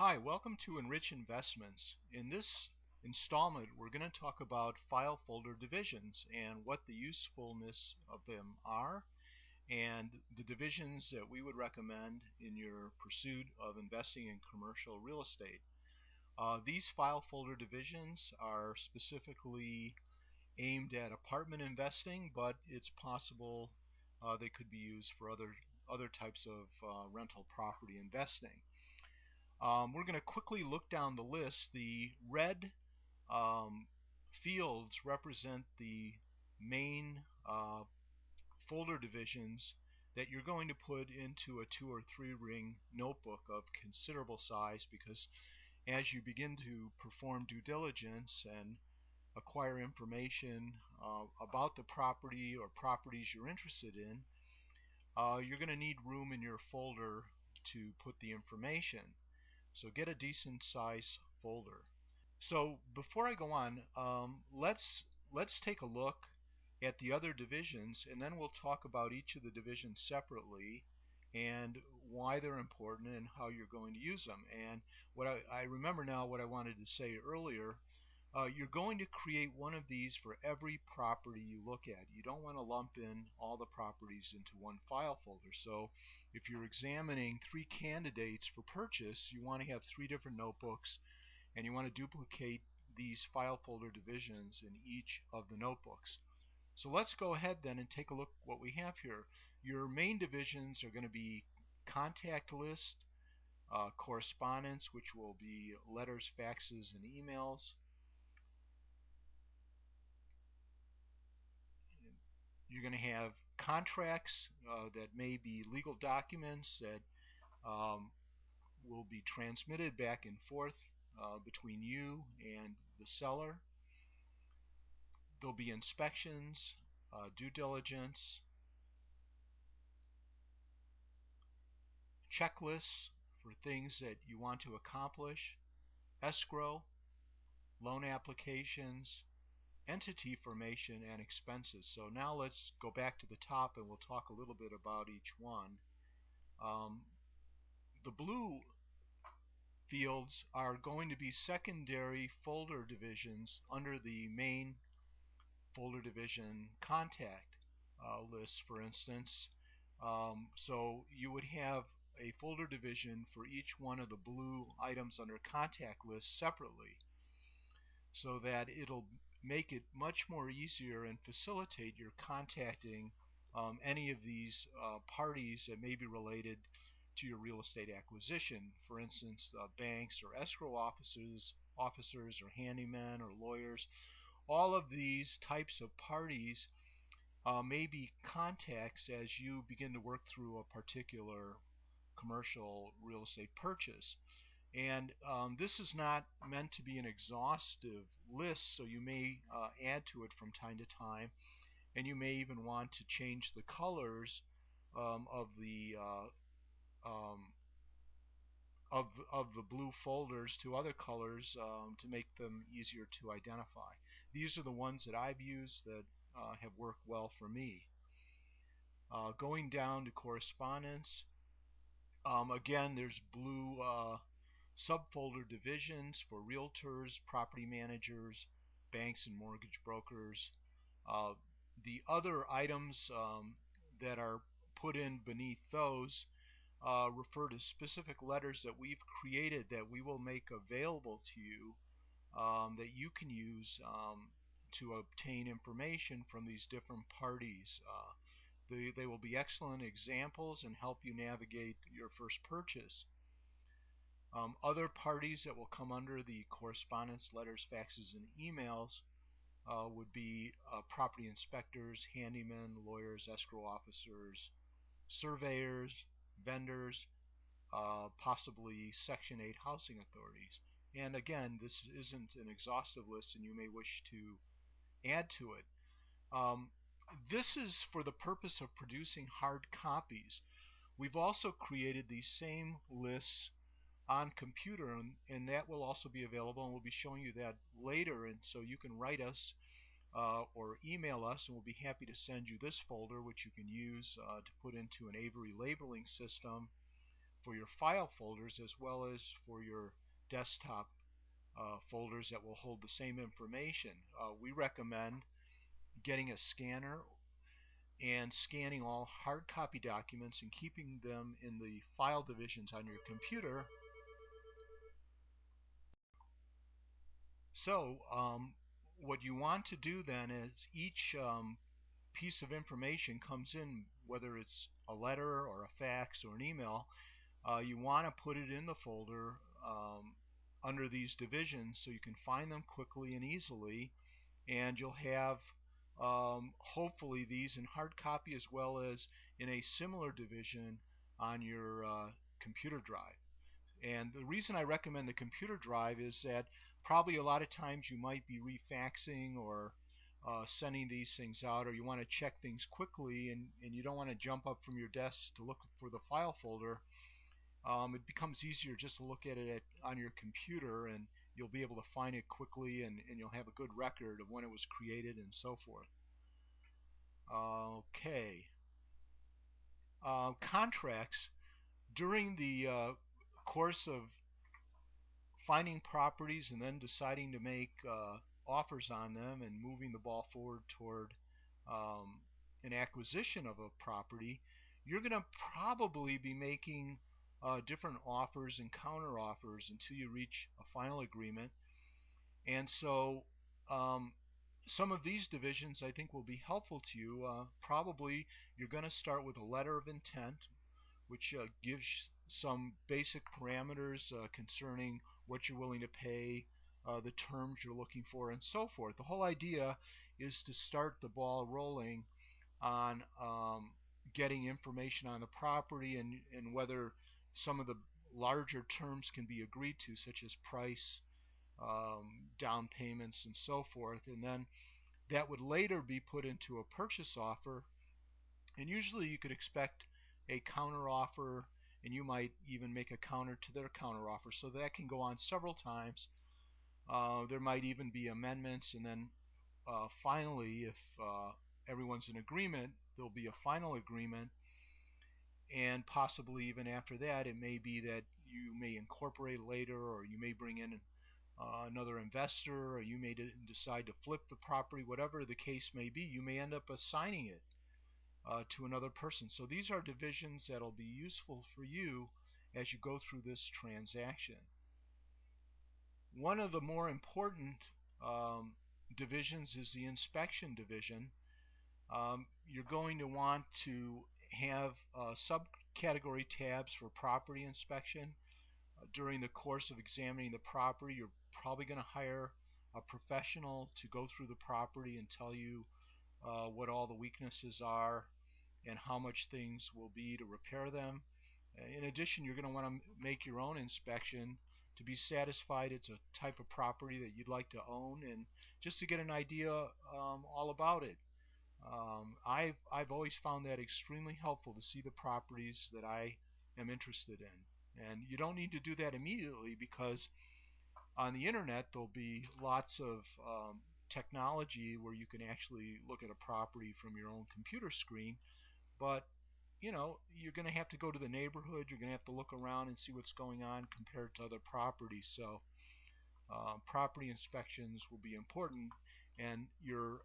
Hi, welcome to Enrich Investments. In this installment, we're going to talk about file folder divisions and what the usefulness of them are and the divisions that we would recommend in your pursuit of investing in commercial real estate. These file folder divisions are specifically aimed at apartment investing, but it's possible they could be used for other types of rental property investing. We're going to quickly look down the list. The red um, fields represent the main folder divisions that you're going to put into a 2 or 3 ring notebook of considerable size, because as you begin to perform due diligence and acquire information about the property or properties you're interested in, you're going to need room in your folder to put the information. So get a decent size folder. So before I go on, let's take a look at the other divisions, and then we'll talk about each of the divisions separately and why they're important and how you're going to use them. And what I remember now what I wanted to say earlier. You're going to create one of these for every property you look at. You don't want to lump in all the properties into one file folder. So if you're examining 3 candidates for purchase, you want to have 3 different notebooks, and you want to duplicate these file folder divisions in each of the notebooks. So let's go ahead then and take a look at what we have here. Your main divisions are going to be contact list, correspondence, which will be letters, faxes, and emails. You're going to have contracts that may be legal documents that will be transmitted back and forth between you and the seller. There'll be inspections, due diligence, checklists for things that you want to accomplish, escrow, loan applications, entity formation, and expenses. So now let's go back to the top and we'll talk a little bit about each one. The blue fields are going to be secondary folder divisions under the main folder division contact list, for instance. So you would have a folder division for each one of the blue items under contact list separately, so that it'll make it much more easier and facilitate your contacting any of these parties that may be related to your real estate acquisition. For instance, banks or escrow officers or handymen or lawyers. All of these types of parties may be contacts as you begin to work through a particular commercial real estate purchase. And this is not meant to be an exhaustive list, so you may add to it from time to time, and you may even want to change the colors of the blue folders to other colors to make them easier to identify. These are the ones that I've used that have worked well for me. Going down to correspondence, again, there's blue subfolder divisions for realtors, property managers, banks, and mortgage brokers. Uh, the other items that are put in beneath those refer to specific letters that we've created that we will make available to you, that you can use to obtain information from these different parties. They will be excellent examples and help you navigate your first purchase. Other parties that will come under the correspondence, letters, faxes, and emails would be property inspectors, handymen, lawyers, escrow officers, surveyors, vendors, possibly Section 8 housing authorities. And again, this isn't an exhaustive list, and you may wish to add to it. This is for the purpose of producing hard copies. We've also created these same lists on computer, and that will also be available, and we'll be showing you that later. And so you can write us or email us, and we'll be happy to send you this folder, which you can use to put into an Avery labeling system for your file folders as well as for your desktop folders that will hold the same information. We recommend getting a scanner and scanning all hard copy documents and keeping them in the file divisions on your computer. So what you want to do then is each piece of information comes in, whether it's a letter or a fax or an email, you want to put it in the folder under these divisions so you can find them quickly and easily, and you'll have hopefully these in hard copy as well as in a similar division on your computer drive. And the reason I recommend the computer drive is that probably a lot of times you might be refaxing or sending these things out, or you want to check things quickly and you don't want to jump up from your desk to look for the file folder. It becomes easier just to look at it on your computer, and you'll be able to find it quickly, and you'll have a good record of when it was created and so forth. Okay. Contracts. During the course of finding properties and then deciding to make offers on them and moving the ball forward toward an acquisition of a property, you're going to probably be making different offers and counter offers until you reach a final agreement. And so some of these divisions I think will be helpful to you. Probably you're going to start with a letter of intent, which gives some basic parameters concerning what you're willing to pay, the terms you're looking for, and so forth. The whole idea is to start the ball rolling on getting information on the property and whether some of the larger terms can be agreed to, such as price, down payments, and so forth. And then that would later be put into a purchase offer, and usually you could expect a counter offer, and you might even make a counter to their counter offer. So that can go on several times. There might even be amendments, and then finally, if everyone's in agreement, there'll be a final agreement. And possibly even after that, it may be that you may incorporate later, or you may bring in another investor, or you may decide to flip the property. Whatever the case may be, you may end up assigning it to another person. So these are divisions that'll be useful for you as you go through this transaction. One of the more important divisions is the inspection division. You're going to want to have subcategory tabs for property inspection. During the course of examining the property, you're probably going to hire a professional to go through the property and tell you what all the weaknesses are and how much things will be to repair them. In addition, you're going to want to make your own inspection to be satisfied it's a type of property that you'd like to own, and just to get an idea all about it. I've always found that extremely helpful to see the properties that I am interested in. And you don't need to do that immediately, because on the internet there'll be lots of technology where you can actually look at a property from your own computer screen. But you're going to have to go to the neighborhood, you're going to have to look around and see what's going on compared to other properties. So property inspections will be important, and your